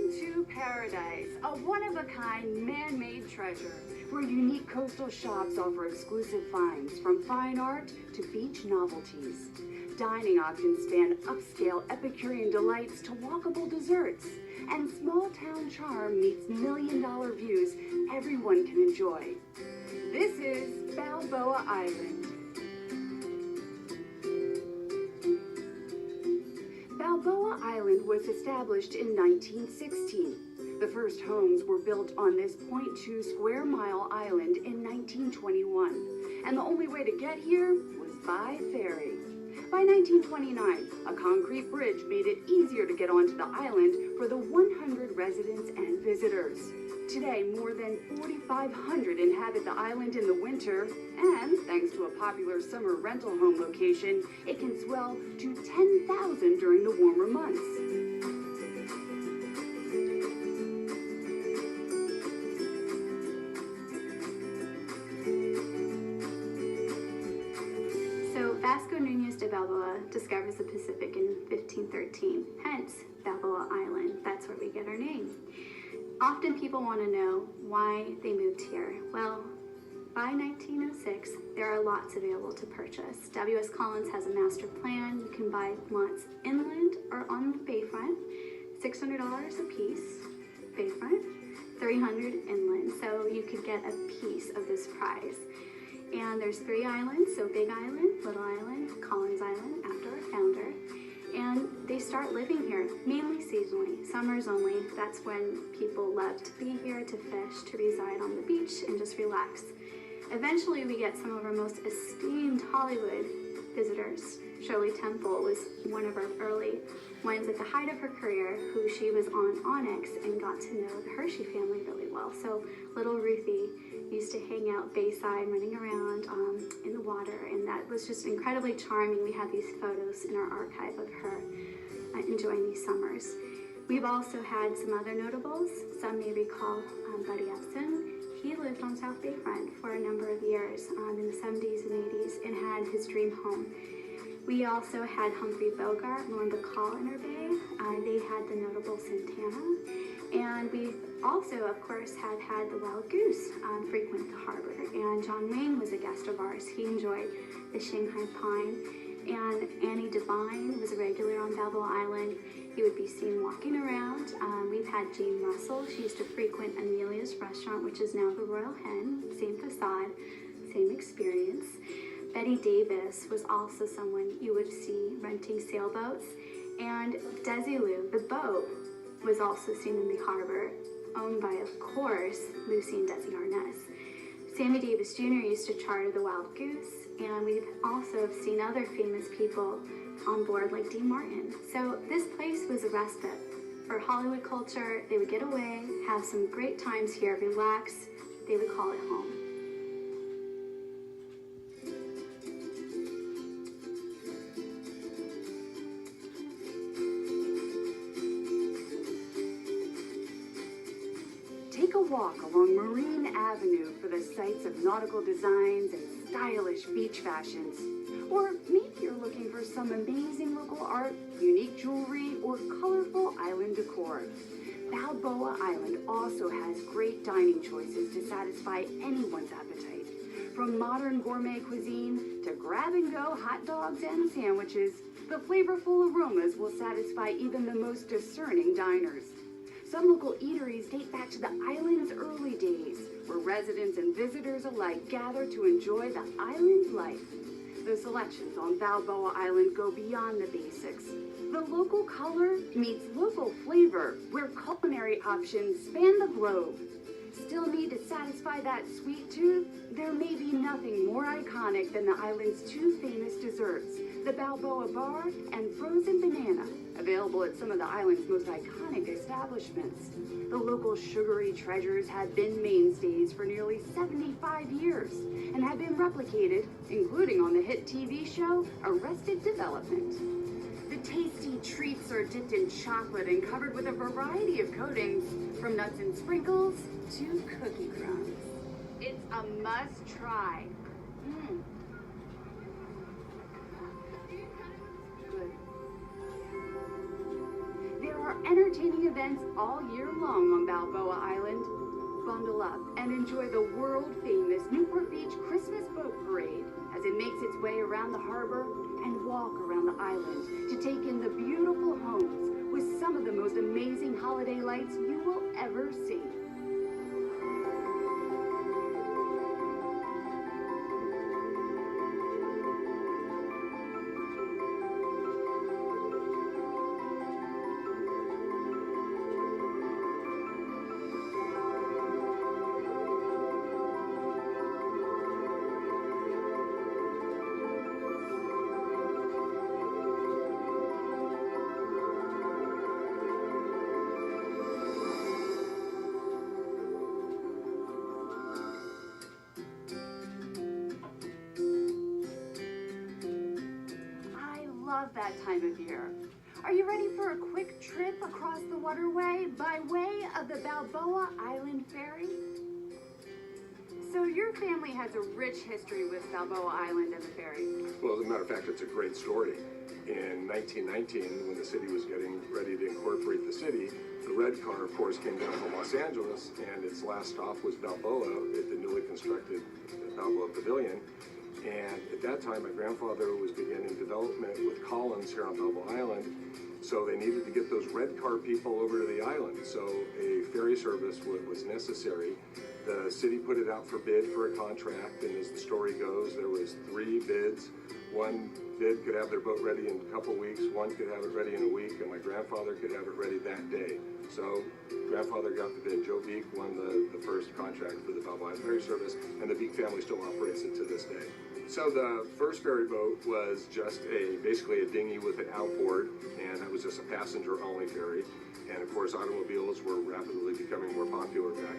Welcome to Paradise, a one-of-a-kind man-made treasure, where unique coastal shops offer exclusive finds from fine art to beach novelties. Dining options span upscale Epicurean delights to walkable desserts, and small-town charm meets million-dollar views everyone can enjoy. This is Balboa Island. Balboa Island was established in 1916. The first homes were built on this 0.2 square mile island in 1921, and the only way to get here was by ferry. By 1929, a concrete bridge made it easier to get onto the island for the 100 residents and visitors. Today, more than 4,500 inhabit the island in the winter, and thanks to a popular summer rental home location, it can swell to 10,000 during the warmer months. Vasco Núñez de Balboa discovers the Pacific in 1513, hence Balboa Island. That's where we get our name. Often people want to know why they moved here. Well, by 1906, there are lots available to purchase. W.S. Collins has a master plan. You can buy lots inland or on the bayfront, $600 a piece, bayfront, $300 inland. So you could get a piece of this prize. And there's 3 islands, so Big Island, Little Island, Collins Island, after our founder. And they start living here, mainly seasonally, summers only. That's when people love to be here, to fish, to reside on the beach, and just relax. Eventually, we get some of our most esteemed Hollywood visitors. Shirley Temple was one of our early ones at the height of her career, who she was on Onyx and got to know the Hershey family really well. So little Ruthie used to hang out bayside, running around in the water, and that was just incredibly charming. We have these photos in our archive of her enjoying these summers. We've also had some other notables. Some may recall Buddy Epson. He lived on South Bayfront for a number of years in the 70s and 80s and had his dream home. We also had Humphrey Bogart, Lauren Bacall in our bay. They had the notable Santana. And we also, of course, have had the Wild Goose frequent the harbor. And John Wayne was a guest of ours. He enjoyed the Shanghai Pine. And Annie Devine was a regular on Balboa Island. He would be seen walking around. We've had Jane Russell. She used to frequent Amelia's restaurant, which is now the Royal Hen. Same facade, same experience. Betty Davis was also someone you would see renting sailboats. And Desilu, the boat, was also seen in the harbor, owned by, of course, Lucy and Desi Arnaz. Sammy Davis Jr. used to charter the Wild Goose, and we've also seen other famous people on board like Dean Martin. So this place was a respite for Hollywood culture. They would get away, have some great times here, relax. They would call it home. Take a walk along Marine Avenue for the sights of nautical designs and stylish beach fashions. Or maybe you're looking for some amazing local art, unique jewelry, or colorful island decor. Balboa Island also has great dining choices to satisfy anyone's appetite. From modern gourmet cuisine to grab-and-go hot dogs and sandwiches, the flavorful aromas will satisfy even the most discerning diners. Some local eateries date back to the island's early days, where residents and visitors alike gather to enjoy the island's life. The selections on Balboa Island go beyond the basics. The local color meets local flavor, where culinary options span the globe. Still need to satisfy that sweet tooth? There may be nothing more iconic than the island's 2 famous desserts, the Balboa Bar and Frozen Banana, available at some of the island's most iconic establishments. The local sugary treasures have been mainstays for nearly 75 years and have been replicated, including on the hit TV show Arrested Development. The tasty treats are dipped in chocolate and covered with a variety of coatings, from nuts and sprinkles to cookie crumbs. It's a must-try. Good. There are entertaining events all year long on Balboa Island. Bundle up and enjoy the world-famous Newport Beach Christmas Boat Parade as it makes its way around the harbor and walk around the island to take in the beautiful homes with some of the most amazing holiday lights you will ever see. Love that time of year. Are you ready for a quick trip across the waterway by way of the Balboa Island Ferry? So your family has a rich history with Balboa Island and the ferry. Well, as a matter of fact, it's a great story. In 1919, when the city was getting ready to incorporate the city, the red car, of course, came down from Los Angeles, and its last stop was Balboa at the newly constructed Balboa Pavilion. And at that time, my grandfather was beginning development with Collins here on Balboa Island, so they needed to get those red car people over to the island. So a ferry service was necessary. The city put it out for bid for a contract, and as the story goes, there was 3 bids. One bid could have their boat ready in a couple weeks, one could have it ready in a week, and my grandfather could have it ready that day. So grandfather got the bid. Joe Beek won the first contract for the Balboa Island Ferry Service, and the Beek family still operates it to this day. So the first ferry boat was just basically a dinghy with an outboard, and it was just a passenger-only ferry. And of course, automobiles were rapidly becoming more popular back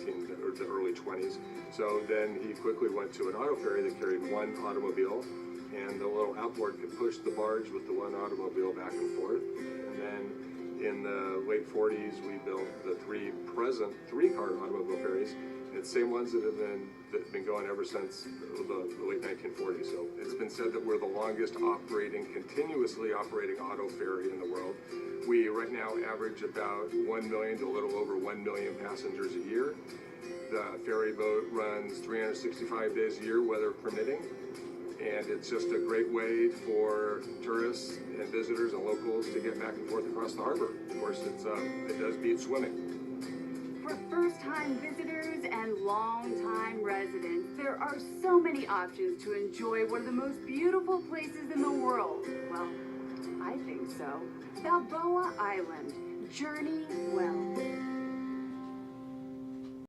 in the early 20s. So then he quickly went to an auto ferry that carried one automobile, and the little outboard could push the barge with the one automobile back and forth. And then in the late 40s, we built the 3 present 3-car automobile ferries. It's the same ones that have been going ever since the late 1940s. So it's been said that we're the longest continuously operating auto ferry in the world. We right now average about 1 million to a little over 1 million passengers a year. The ferry boat runs 365 days a year, weather permitting. And it's just a great way for tourists and visitors and locals to get back and forth across the harbor. Of course, it does beat swimming. For first-time visitors and long-time residents, there are so many options to enjoy one of the most beautiful places in the world. Well, I think so. Balboa Island. Journey well.